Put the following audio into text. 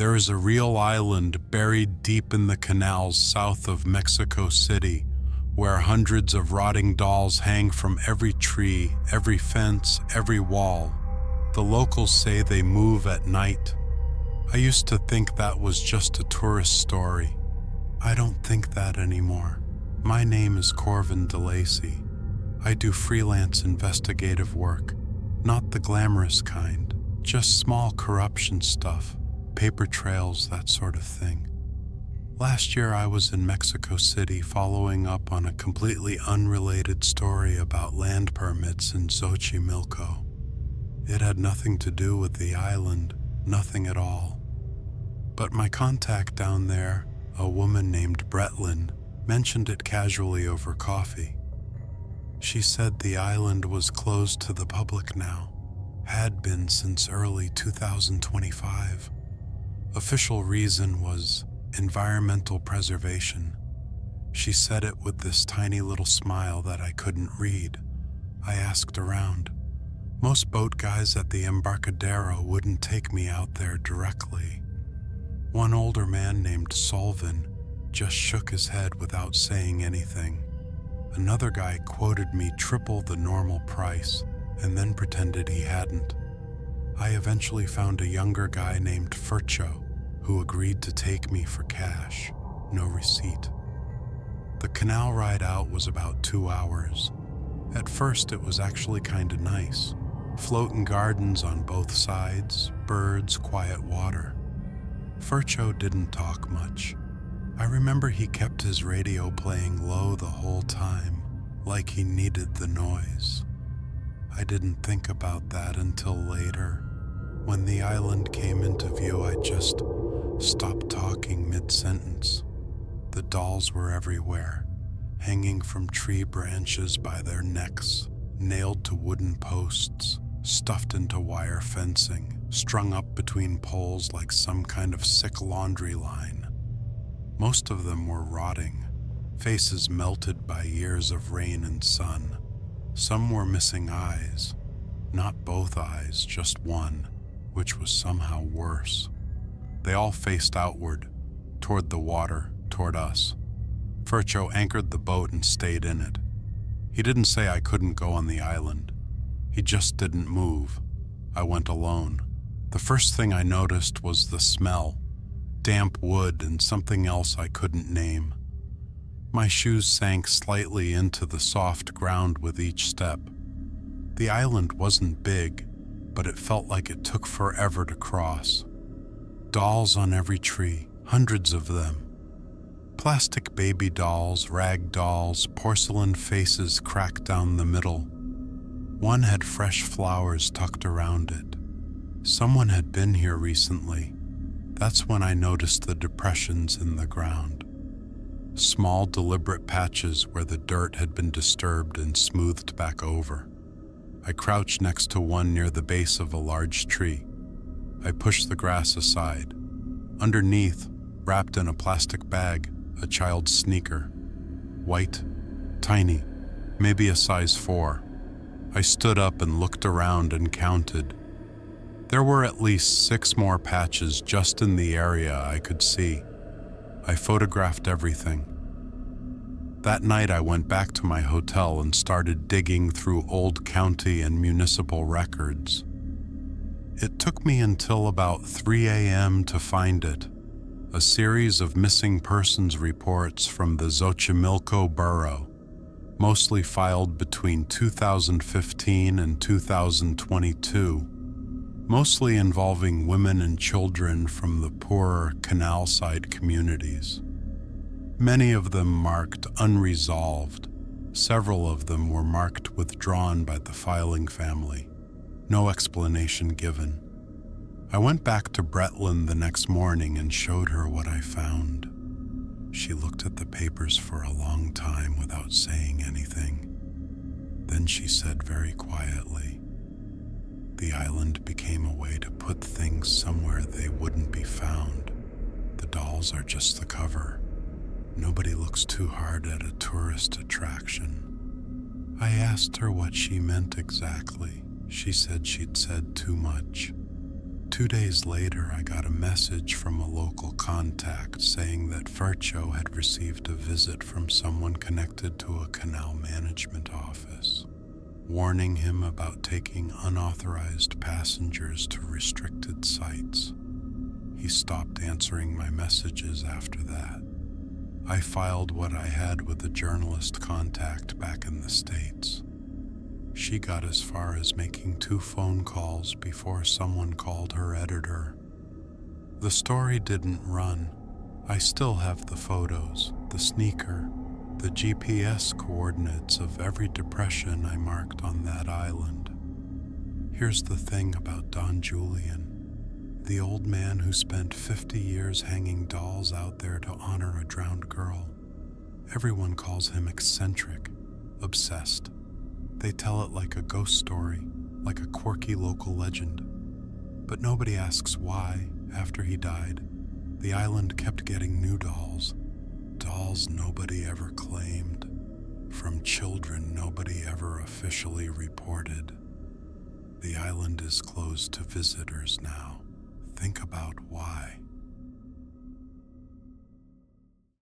There is a real island buried deep in the canals south of Mexico City, where hundreds of rotting dolls hang from every tree, every fence, every wall. The locals say they move at night. I used to think that was just a tourist story. I don't think that anymore. My name is Corvin DeLacy. I do freelance investigative work, not the glamorous kind, just small corruption stuff, paper trails, that sort of thing. Last year I was in Mexico City following up on a completely unrelated story about land permits in Xochimilco. It had nothing to do with the island, nothing at all. But my contact down there, a woman named Bretlin, mentioned it casually over coffee. She said the island was closed to the public now, had been since early 2025. Official reason was environmental preservation. She said it with this tiny little smile that I couldn't read. I asked around. Most boat guys at the Embarcadero wouldn't take me out there directly. One older man named Solvin just shook his head without saying anything. Another guy quoted me triple the normal price and then pretended he hadn't. I eventually found a younger guy named Fercho who agreed to take me for cash, no receipt. The canal ride out was about 2 hours. At first it was actually kinda nice. Floating gardens on both sides, birds, quiet water. Fercho didn't talk much. I remember he kept his radio playing low the whole time, like he needed the noise. I didn't think about that until later. When the island came into view, I just stopped talking mid-sentence. The dolls were everywhere, hanging from tree branches by their necks, nailed to wooden posts, stuffed into wire fencing, strung up between poles like some kind of sick laundry line. Most of them were rotting, faces melted by years of rain and sun. Some were missing eyes, not both eyes, just one, which was somehow worse. They all faced outward, toward the water, toward us. Fercho anchored the boat and stayed in it. He didn't say I couldn't go on the island. He just didn't move. I went alone. The first thing I noticed was the smell, damp wood and something else I couldn't name. My shoes sank slightly into the soft ground with each step. The island wasn't big, but it felt like it took forever to cross. Dolls on every tree, hundreds of them. Plastic baby dolls, rag dolls, porcelain faces cracked down the middle. One had fresh flowers tucked around it. Someone had been here recently. That's when I noticed the depressions in the ground. Small, deliberate patches where the dirt had been disturbed and smoothed back over. I crouched next to one near the base of a large tree. I pushed the grass aside. Underneath, wrapped in a plastic bag, a child's sneaker. White, tiny, maybe a size 4. I stood up and looked around and counted. There were at least 6 more patches just in the area I could see. I photographed everything. That night I went back to my hotel and started digging through old county and municipal records. It took me until about 3 a.m. to find it. A series of missing persons reports from the Xochimilco borough, mostly filed between 2015 and 2022, mostly involving women and children from the poorer canal-side communities. Many of them marked unresolved. Several of them were marked withdrawn by the filing family. No explanation given. I went back to Bretlin the next morning and showed her what I found. She looked at the papers for a long time without saying anything. Then she said very quietly, "The island became a way to put things somewhere they wouldn't be found. The dolls are just the cover. Nobody looks too hard at a tourist attraction." I asked her what she meant exactly. She said she'd said too much. 2 days later, I got a message from a local contact saying that Fercho had received a visit from someone connected to a canal management office, warning him about taking unauthorized passengers to restricted sites. He stopped answering my messages after that. I filed what I had with a journalist contact back in the States. She got as far as making 2 phone calls before someone called her editor. The story didn't run. I still have the photos, the sneaker, the GPS coordinates of every depression I marked on that island. Here's the thing about Don Julián, the old man who spent 50 years hanging dolls out there to honor a drowned girl. Everyone calls him eccentric, obsessed. They tell it like a ghost story, like a quirky local legend. But nobody asks why, after he died, the island kept getting new dolls. Dolls nobody ever claimed, from children nobody ever officially reported. The island is closed to visitors now. Think about why.